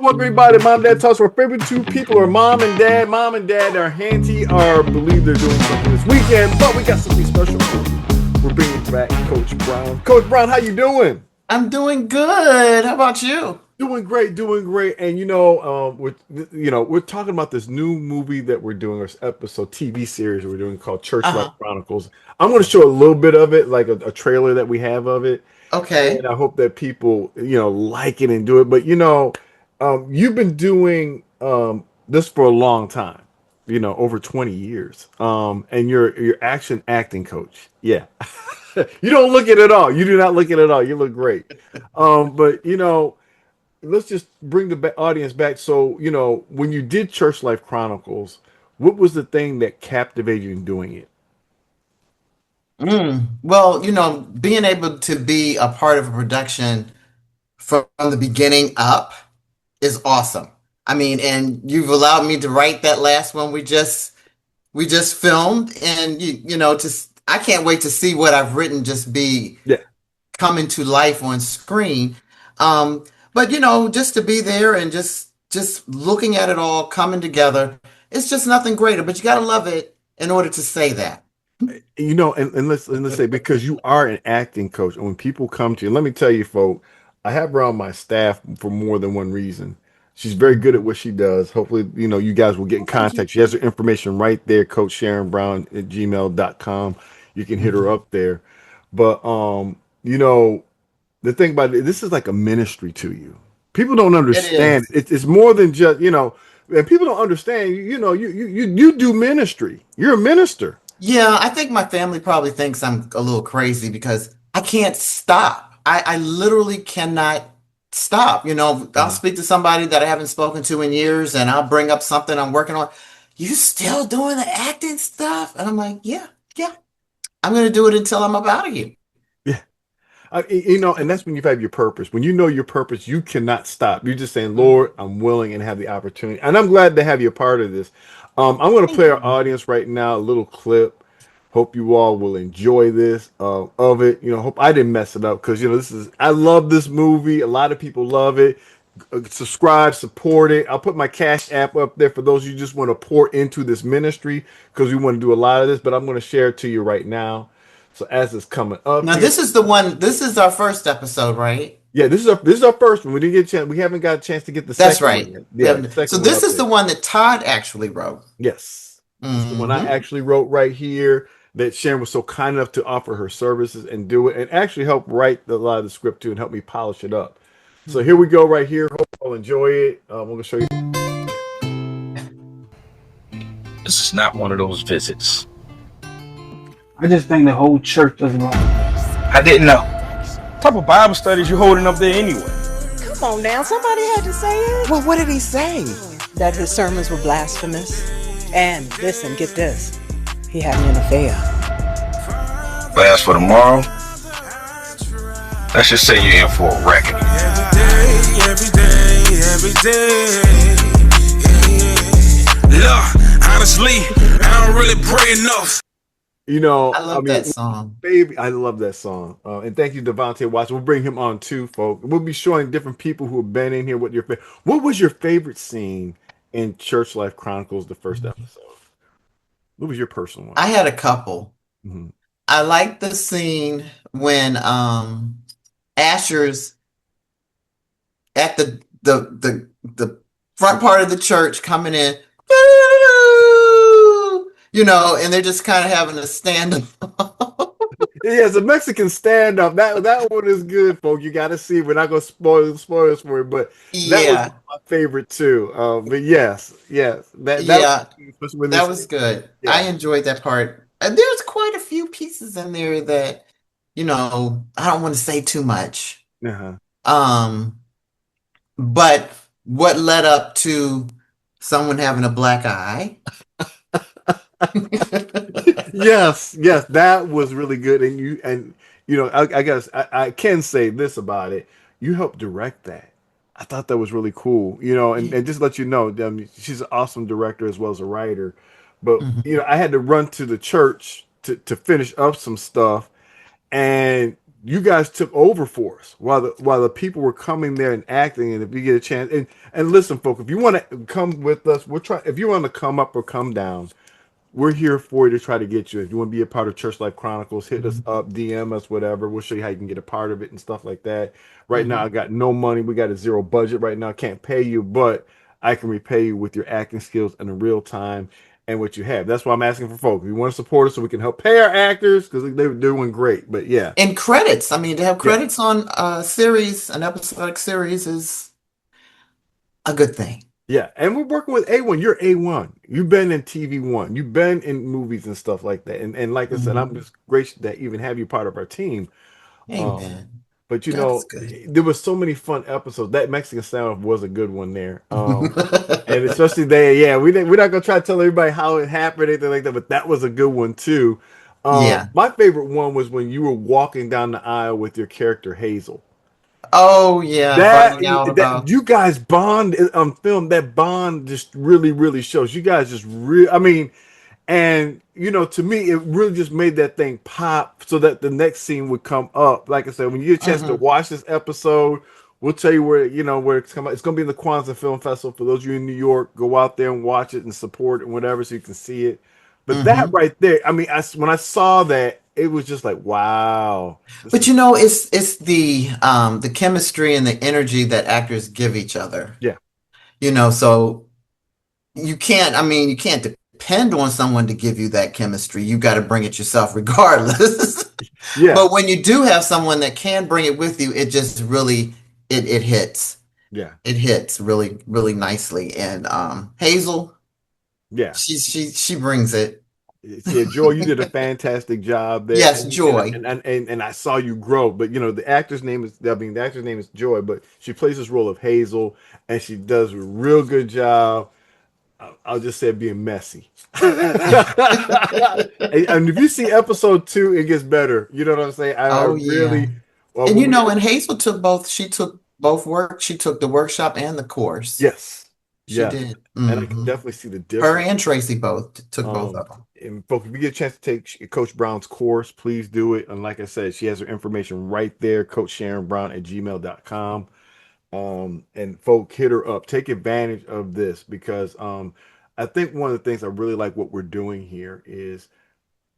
Welcome everybody, Mom Dad Talks. Our favorite two people are mom and dad. Mom and dad are handy or believe they're doing something this weekend, but we got something special for you. We're bringing back Coach Brown. Coach Brown, how you doing? I'm doing good. How about you? Doing great, doing great. And we're talking about this new movie that we're doing, or episode TV series we're doing called Church Life Uh-huh. Chronicles. I'm going to show a little bit of it, like a trailer that we have of it, and Okay. I hope that people like it and do it. But you've been doing this for a long time, over 20 years. And you're action acting coach. Yeah. You don't look it at all. You do not look it at all. You look great. But let's just bring the audience back. So, when you did Church Life Chronicles, what was the thing that captivated you in doing it? Well, being able to be a part of a production from the beginning up is awesome. I mean, and you've allowed me to write that last one we just filmed, and just I can't wait to see what I've written just be Yeah. coming to life on screen. Um, but just to be there and just looking at it all coming together, it's just nothing greater. But you got to love it in order to say that. And let's say, because you are an acting coach, and when people come to you, let me tell you, folk, I have her on my staff for more than one reason. She's very good at what she does. Hopefully, you guys will get in Well, thank you. contact. She has her information right there, Coach Sharon Brown at gmail.com. You can hit her Mhm. up there. But the thing about it, this is like a ministry to you. People don't It understand. is. It's more than just, and people don't understand, you do ministry. You're a minister. Yeah, I think my family probably thinks I'm a little crazy because I can't stop. I literally cannot stop. I'll Mhm. speak to somebody that I haven't spoken to in years and I'll bring up something I'm working on. You still doing the acting stuff? And I'm like, yeah, yeah. I'm gonna do it until I'm up out of here. Yeah. And that's when you have your purpose. When you know your purpose, you cannot stop. You're just saying, Mhm. Lord, I'm willing and have the opportunity. And I'm glad to have you a part of this. I'm going to Thank play our you. audience right now a little clip. Hope you all will enjoy this of it. Hope I didn't mess it up because I love this movie. A lot of people love it. Subscribe, support it. I'll put my Cash App up there for those of you who just want to pour into this ministry because we want to do a lot of this. But I'm going to share it to you right now. So as it's coming up Now here. this is the one. This is our first episode, right? Yeah, this is our first one. We didn't get a chance. We haven't got a chance to get the That's second one right. yet. We Yeah, the haven't. So second one this up is there. the one that Todd actually wrote. Yes, this is the one I Hmm. actually wrote right here. That Sharon was so kind enough to offer her services and do it, and actually help write a lot of the script too, and help me polish it up. So here we go, right here. Hope you'll enjoy it. I'm gonna show you. This is not one of those visits. I just think the whole church doesn't like it. I didn't know. What type of Bible studies you holding up there anyway? Come on now, somebody had to say it. Well, what did he say? That his sermons were blasphemous. And listen, get this. He had me an affair. But as for tomorrow, let's just say you're in for a wrecking. Every day. Look, honestly, I don't really pray enough. I I love mean, that song. baby, I love that song. And thank you, Devontae Watson. We'll bring him on too, folks. We'll be showing different people who have been in here what your what was your favorite scene in Church Life Chronicles, the first episode? What was your personal one? I had a couple. Hmm. I like the scene when Asher's at the front part of the church coming in, and they're just kind of having a stand up. Yeah, it's a Mexican stand-up. That one is good, folks. You got to see. We're not going to spoilers for it, but that was Yeah, my favorite too. But yes, that was, yeah, especially when that this, was good. I yeah. enjoyed that part. And there's quite a few pieces in there that, I don't want to say too much. Uh-huh. Um, but what led up to someone having a black eye? Yes, that was really good. I guess I can say this about it. You helped direct that. I thought that was really cool. And just let you know, she's an awesome director as well as a writer. But Mhm. I had to run to the church to finish up some stuff, and you guys took over for us while the people were coming there and acting. And if you get a chance, and listen, folks, if you want to come with us, we'll try. If you want to come up or come down, we're here for you to try to get you. If you want to be a part of Church Life Chronicles, hit us up, DM us, whatever. We'll show you how you can get a part of it and stuff like that. Right now, I Hmm. got no money. We got a zero budget right now. Can't pay you, but I can repay you with your acting skills in real time and what you have. That's why I'm asking for folks. If you want to support us so we can help pay our actors because they're doing great. But yeah, And credits. I mean, to have yeah, credits on a series, an episodic series, is a good thing. yeah. And we're working with A1. You're A1. You've been in TV1. You've been in movies and stuff like that. And like I said, I'm Hmm. just gracious that even have you part of our team. Um, Amen. but God is good. there was so many fun episodes. That Mexican standoff was a good one there. And especially they, yeah, we're not gonna try to tell everybody how it happened, anything like that, but that was a good one too. Yeah. My favorite one was when you were walking down the aisle with your character Hazel. Oh, yeah. Finding out That about. you guys bond on film, that bond just really shows. You guys just real. I mean, and to me, it really just made that thing pop so that the next scene would come up. Like I said, when you get a chance to Hmm. watch this episode, we'll tell you where it's coming. It's going to be in the Kwanzaa Film Festival. For those of you in New York, go out there and watch it and support it and whatever, so you can see it. But that Hmm. right there, I mean, when I saw that, it was just like, wow, this But is it's the chemistry and the energy that actors give each other. yeah, So you can't depend on someone to give you that chemistry. You got to bring it yourself regardless. yeah, But when you do have someone that can bring it with you, it just really it hits. yeah, It hits really, really nicely. And Hazel, yeah. she brings it. Yeah, Joy, you did a fantastic job there, Yes, and Joy. I saw you grow. But the actor's name is, I mean, the actor's name is Joy, but she plays this role of Hazel, and she does a real good job. I'll just say being messy. And if you see episode 2, it gets better. You know what I'm saying? I Oh yeah. really, well, And when we, and Hazel took both. She took both work. She took the workshop and the course. yes, She yes, did. and I can Hmm. definitely see the Her difference. and Tracy both took both Um, of them. and folks, if you get a chance to take Coach Brown's course, please do it. And like I said, she has her information right there, Coach Sharon Brown at gmail.com. And folk, hit her up. Take advantage of this because I think one of the things I really like what we're doing here is,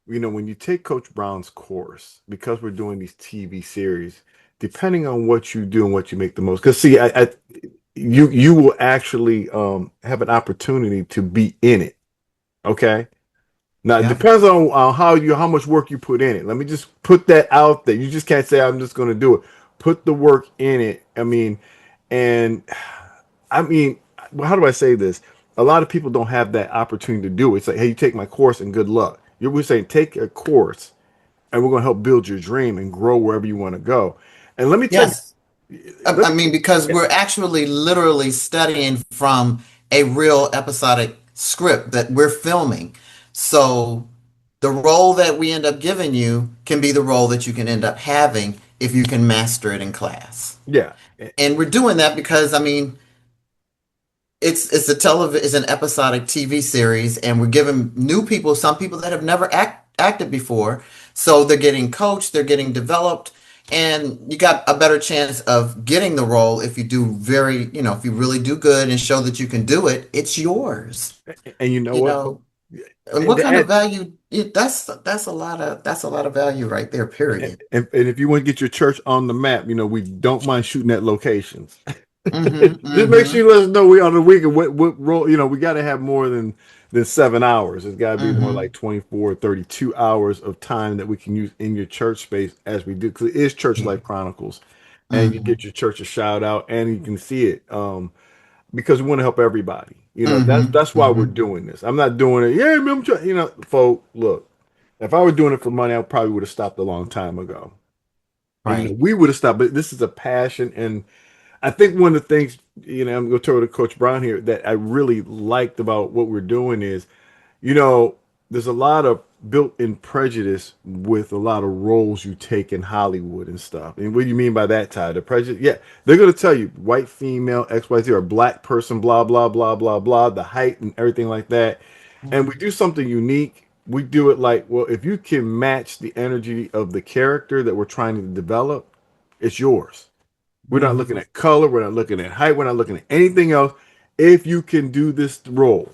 when you take Coach Brown's course, because we're doing these TV series, depending on what you do and what you make the most. Because see, you will actually have an opportunity to be in it. Okay. Now it Yeah. depends on how much work you put in it. Let me just put that out there. You just can't say I'm just going to do it. Put the work in it. And I mean, well, how do I say this? A lot of people don't have that opportunity to do it. It's like, hey, you take my course and good luck. We're saying take a course and we're going to help build your dream and grow wherever you want to go. And let me tell you, Yes. I mean, because we're actually literally studying from a real episodic script that we're filming. So the role that we end up giving you can be the role that you can end up having if you can master it in class. yeah, And we're doing that because I mean, it's an episodic TV series, and we're giving new people, some people that have never acted before, so they're getting coached, they're getting developed, and you got a better chance of getting the role if you do if you really do good and show that you can do it, it's yours. and you know You what? know, and what And, kind of and, value? That's a lot of value right there. Period. and if you want to get your church on the map, we don't mind shooting at locations. Mm-hmm. Just make Mm-hmm. sure you let us know we on the weekend what role, we got to have more than 7 hours. It's got to be more Mm-hmm. like 24, 32 hours of time that we can use in your church space as we do, because it is Church Life Chronicles, and you Mm-hmm. get your church a shout out and you can see it, because we want to help everybody. That's Mm-hmm. that's why we're Mm-hmm. doing this. I'm not doing it, yeah, man, folk, look, if I were doing it for money, I probably would have stopped a long time ago. And Right. we would have stopped, but this is a passion. And I think one of the things, I'm going to turn to Coach Brown here, that I really liked about what we're doing is, you know, there's a lot of built-in prejudice with a lot of roles you take in Hollywood and stuff. And what do you mean by that, Ty? The prejudice? Yeah, they're going to tell you white female XYZ or black person, blah blah blah blah blah, the height and everything like that. And we do something unique. we do it like, well, if you can match the energy of the character that we're trying to develop, it's yours. We're not looking Mhm. at color, we're not looking at height, we're not looking at anything else. If you can do this role,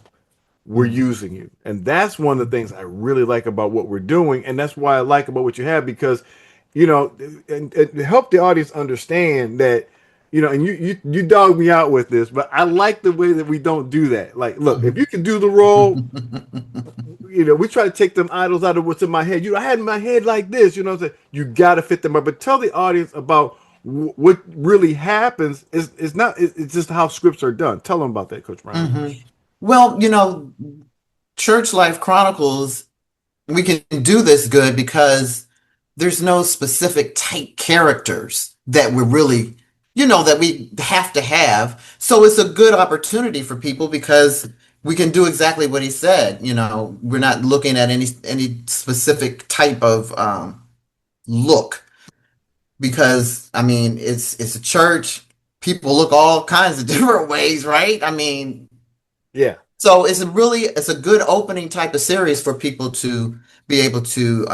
we're Mhm. using you. And that's one of the things I really like about what we're doing. And that's why I like about what you have, because, and to help the audience understand that, and you dog me out with this, but I like the way that we don't do that. Like, look, if you can do the role, we try to take them idols out of what's in my head. I had in my head like this, what I'm saying? You got to fit them up. But tell the audience about what really happens is not, it's just how scripts are done. Tell them about that, Coach Brown. Mhm. Well, Church Life Chronicles, we can do this good because there's no specific type characters that we're really, that we have to have. So it's a good opportunity for people because we can do exactly what he said. We're not looking at any specific type of look because I mean it's a church. People look all kinds of different ways, right? I mean, Yeah. so it's a good opening type of series for people to be able to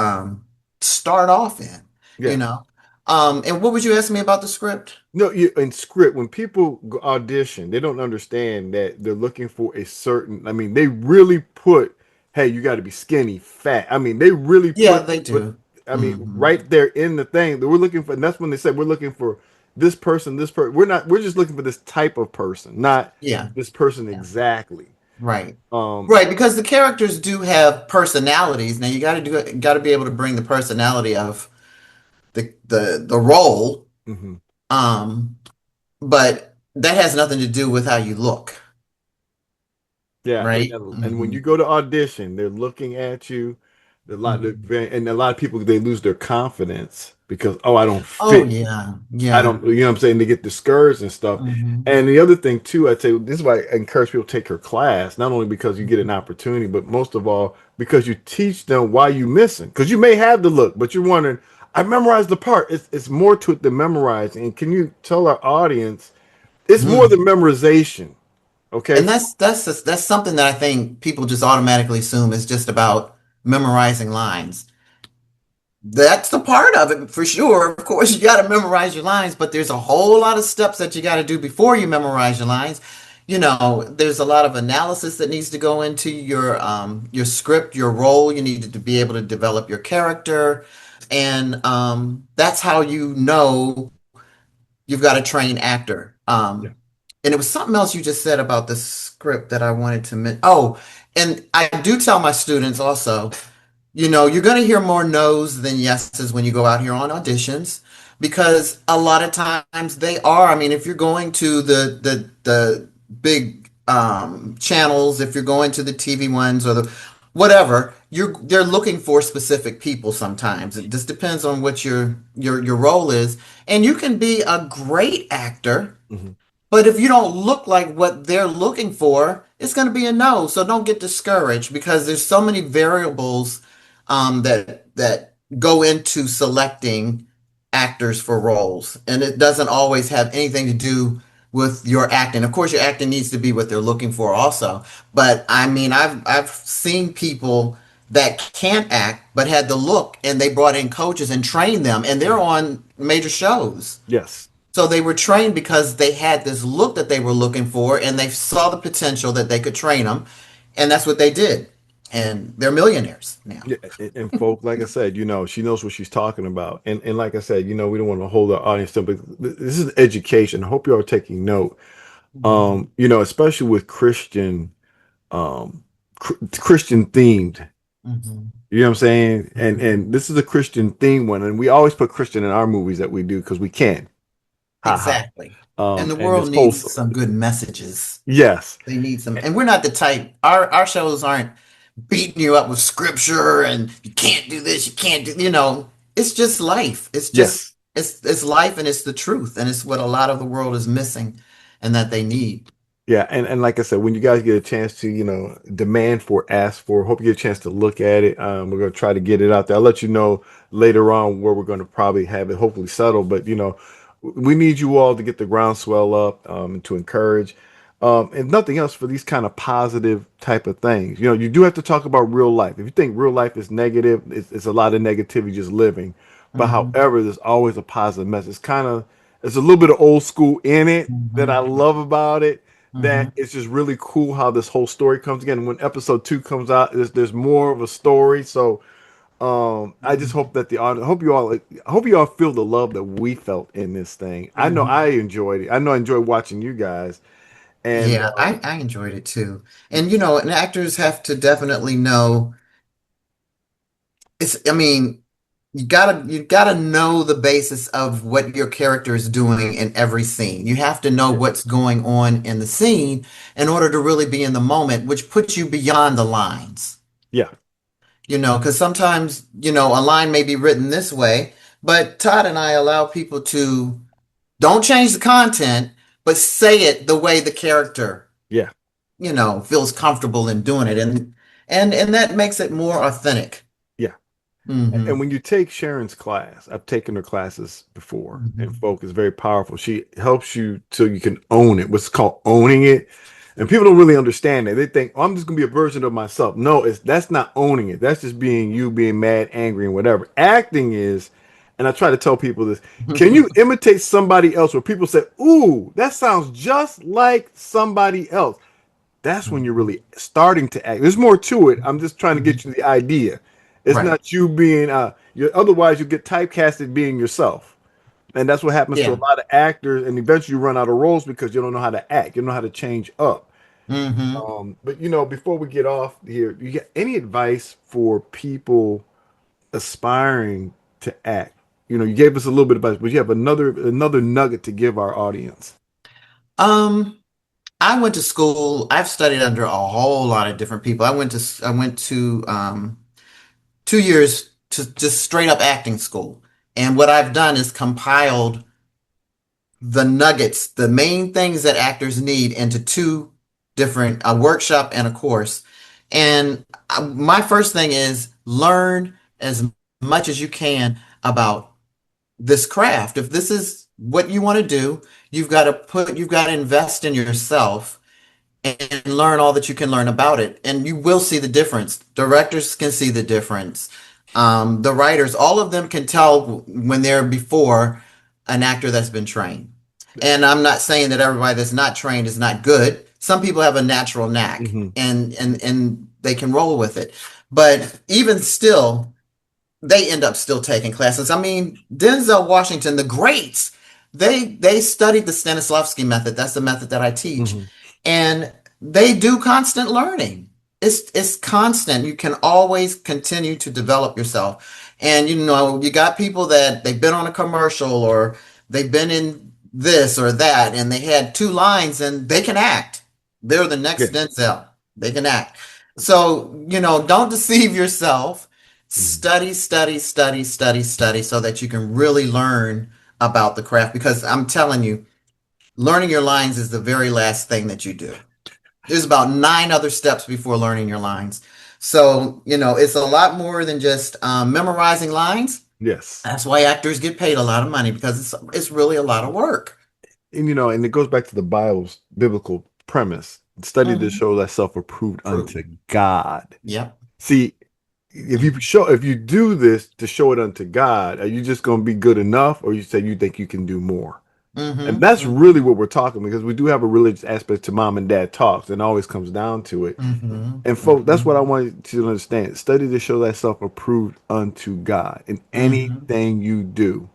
start off in, you Yeah. know. And what would you ask me about the script? No, in script, when people audition, they don't understand that they're looking for a certain. I mean, they really put, "Hey, you got to be skinny, fat." I mean, they really Yeah, put they what. do. I mean, Hmm. right there in the thing that we're looking for. And that's when they said we're looking for this person, this person. We're not. We're just looking for this type of person, not Yeah, this person yeah, exactly. right, Um. right. Because the characters do have personalities. Now you got to be able to bring the personality of the role. Mhm. Um, but that has nothing to do with how you look, Yeah, and, right? and and when Hmm. you go to audition, they're looking at you. Hmm. And a lot of people they lose their confidence because I don't Oh fit. yeah, I yeah. don't, what I'm saying? They get discouraged and stuff. Hmm. And the other thing too, I'd say this is why I encourage people to take her class, not only because you get an opportunity, but most of all, because you teach them why you missing. Because you may have the look, but you're wondering, I memorized the part. It's more to it than memorizing. And can you tell our audience it's more than memorization? Okay. And that's something that I think people just automatically assume is just about memorizing lines. That's the part of it for sure. Of course, you got to memorize your lines, but there's a whole lot of steps that you got to do before you memorize your lines. There's a lot of analysis that needs to go into your script, your role. You need to be able to develop your character, and that's how you know you've got a trained actor. Yeah. And it was something else you just said about the script that I wanted to mention. Oh, and I do tell my students also, you're going to hear more no's than yeses when you go out here on auditions because a lot of times they are. I mean, if you're going to the big channels, if you're going to the TV ones or the whatever, they're looking for specific people sometimes. It just depends on what your role is. And you can be a great actor, Mhm. but if you don't look like what they're looking for, it's going to be a no. So don't get discouraged because there's so many variables that go into selecting actors for roles, and it doesn't always have anything to do with your acting. Of course, your acting needs to be what they're looking for, also. But I mean, I've seen people that can't act but had the look, and they brought in coaches and trained them, and they're Mhm. on major shows. Yes. So they were trained because they had this look that they were looking for, and they saw the potential that they could train them, and that's what they did. And they're millionaires now. Yeah, and folk, like I said, she knows what she's talking about, and like I said, we don't want to hold our audience to, but this is education. I hope you are taking note. Mhm. Especially with Christian themed. Mhm. You know what I'm saying? And Mhm. this is a Christian themed one, and we always put Christian in our movies that we do because we can. Ha ha. Exactly. And the And world it's needs wholesome. some good messages. Yes. They need some, and we're not the type. Our shows aren't beating you up with scripture and you can't do this, you can't do. It's just life. Yes. It's life, and it's the truth, and it's what a lot of the world is missing, and that they need. Yeah, and like I said, when you guys get a chance to, demand for, ask for, hope you get a chance to look at it. We're gonna try to get it out there. I'll let you know later on where we're gonna probably have it hopefully settled. But we need you all to get the groundswell up and to encourage. if nothing else, for these kind of positive type of things. You know, you do have to talk about real life. If you think real life is negative, it's a lot of negativity just living. But Mm-hmm. however, there's always a positive message. It's kind of, there's a little bit of old school in it that I Mm-hmm. love about it. Mm-hmm. That it's just really cool how this whole story comes again. When episode 2 comes out, there's more of a story. So I just hope that the audience, I hope you all feel the love that we felt in this thing. I know Mm-hmm. I enjoyed it. I know I enjoyed watching you guys. And Yeah, I enjoyed it too. And you know, and actors have to definitely know I mean, you gotta know the basis of what your character is doing in every scene. You have to know yeah, what's going on in the scene in order to really be in the moment, which puts you beyond the lines. yeah, You know, because sometimes, you know, a line may be written this way, but Todd and I allow people to don't change the content, but say it the way the character, yeah, you know, feels comfortable in doing it. And that makes it more authentic. yeah. And Hmm. when you take Sharon's class, I've taken her classes before, and Hmm. folk is very powerful. She helps you so you can own it, what's called owning it. And people don't really understand that. They think, oh, I'm just gonna be a version of myself. No, it's that's not owning it. That's just being you, being mad, angry, and whatever. Acting is, and I try to tell people this, can you imitate somebody else where people say, ooh, that sounds just like somebody else? That's when you're really starting to act. There's more to it. I'm just trying to get you the idea. It's Right. not you being you otherwise you get typecasted being yourself. And that's what happens to a Yeah. lot of actors, and eventually you run out of roles because you don't know how to act. You don't know how to change up. Hmm. But you know, before we get off here, you get any advice for people aspiring to act? You know, you gave us a little bit of advice, but you have another nugget to give our audience. Um, I went to school. I've studied under a whole lot of different people. I went to 2 years to just straight up acting school. And what I've done is compiled the nuggets, the main things that actors need into two different a workshop and a course. And my first thing is learn as much as you can about this craft. If this is what you want to do, you've got to invest in yourself and learn all that you can learn about it. And you will see the difference. Directors can see the difference. The writers, all of them can tell when they're before an actor that's been trained. And I'm not saying that everybody that's not trained is not good. Some people have a natural knack Hmm. and they can roll with it. But even still, they end up still taking classes. I mean, Denzel Washington, the greats, they studied the Stanislavski method. That's the method that I teach, Hmm. and they do constant learning. It's constant. You can always continue to develop yourself. And you know, you got people that they've been on a commercial or they've been in this or that, and they had two lines and they can act. They're the Yeah. next Denzel. They can act. So, you know, don't deceive yourself. Mhm. Study, study, study, study, study so that you can really learn about the craft because I'm telling you, learning your lines is the very last thing that you do. There's about nine other steps before learning your lines. So, you know, it's a lot more than just memorizing lines. Yes. That's why actors get paid a lot of money because it's really a lot of work. And you know, and it goes back to the Bible's biblical premise. Study to Hmm. show thyself approved True. unto God. Yep. See, if you do this to show it unto God, are you just going to be good enough, or you say you think you can do more? And Hmm. that's really what we're talking because we do have a religious aspect to mom and dad talks, and it always comes down to it. Hmm. And folks, that's what I Hmm. want you to understand. Study to show thyself approved unto God in Hmm. anything you do.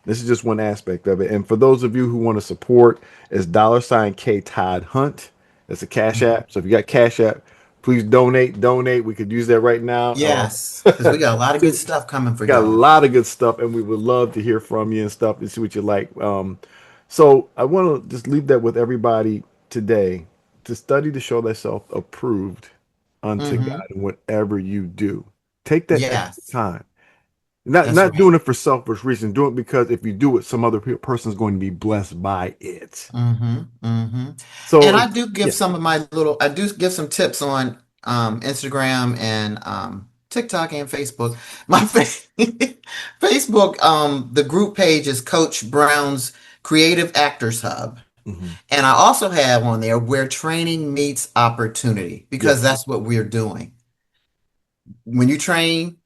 This is just one aspect of it. And for those of you who want to support, it's $ K Todd Hunt. It's a Cash App. So if you got Cash App, please donate. Donate. We could use that right now. Yes, because we got a lot of good stuff coming for Got a y'all. lot of good stuff, and we would love to hear from you and stuff and see what you like. So I want to just leave that with everybody today to study to show thyself approved unto God Hmm. in whatever you do. Take that extra Yes, time. Not that's not right. doing it for selfish reasons. Do it because if you do it, some other person is going to be blessed by it. Hmm. Hmm. So And if, I do give yeah, some of my little, I do give some tips on Instagram and TikTok and Facebook. My Facebook, the group page is Coach Brown's Creative Actors Hub. And I also have on there where training meets opportunity, because Yes. that's what we're doing. When you train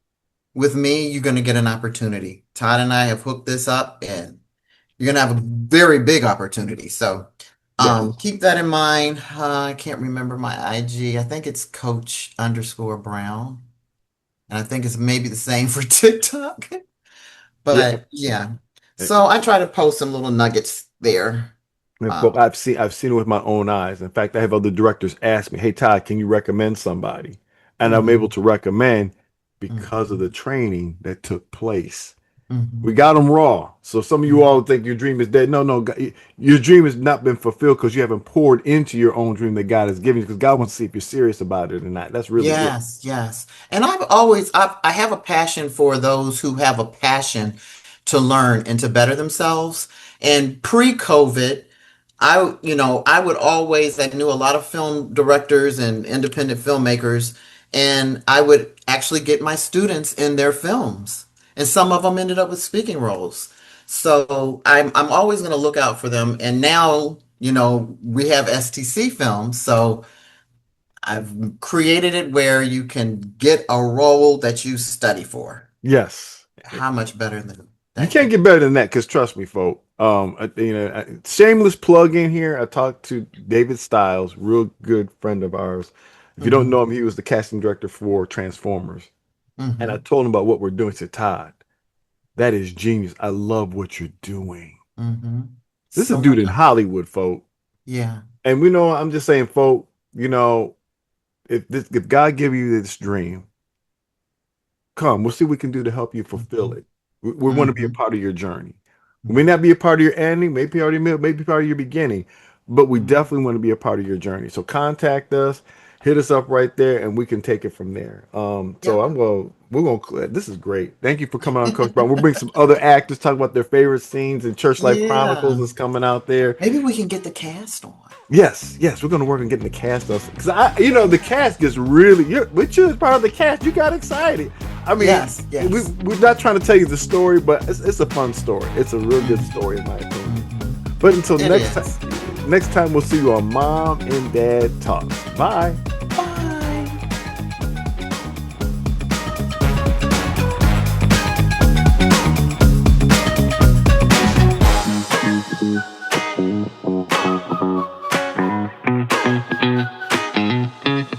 with me, you're going to get an opportunity. Todd and I have hooked this up, and you're going to have a very big opportunity. So Yes. keep that in mind. I can't remember my IG. I think it's Coach_Brown. And I think it's maybe the same for TikTok. Yeah. But yeah. So I try to post some little nuggets there. And Um, folk, I've seen it with my own eyes. In fact, I have other directors ask me, "Hey Todd, can you recommend somebody?" And I'm able mhm, to recommend because of the mhm, training that took place. We mhm, got them raw. So some of you mhm. all think your dream is dead. No, no, your dream has not been fulfilled because you haven't poured into your own dream that God has given you. Because God wants to see if you're serious about it or not. That's really it. Yes, yes. And I have a passion for those who have a passion to learn and to better themselves. And pre-COVID, I would always, I knew a lot of film directors and independent filmmakers, and I would actually get my students in their films. And some of them ended up with speaking roles. So I'm always going to look out for them. And now, we have STC films. So I've created it where you can get a role that you study for. Yes. How much better than You that can can't get better than that because trust me, folk. Shameless plug in here. I talked to David Stiles, real good friend of ours. If you don't hmm know him, he was the casting director for Transformers. And I hmm told him about what we're doing. He said, Todd, that is genius. I love what you're doing. hmm This is a So dude much. in Hollywood, folk. Yeah. And I'm just saying, folk, if God give you this dream, come, we'll see what we can do to help you fulfill hmm it. We want to be a hmm part of your journey. We may not be a part of your ending, maybe part of your middle, maybe part of your beginning, but we definitely want to be a part of your journey. So contact us, hit us up right there, and we can take it from there. So Yep. we're gonna. This is great. Thank you for coming on, Coach Brown. We'll bring some other actors talk about their favorite scenes in Church Life Chronicles Yeah. is coming out there. Maybe we can get the cast on. Yes, yes, we're gonna work on getting the cast us because the cast gets really. Which is part of the cast. You got excited. I mean, Yes. we Yes. we're not trying to tell you the story, but it's a fun story. It's a real good hmm story in my opinion. hmm But until It next is. time, we'll see you on Mom and Dad Talks. Bye.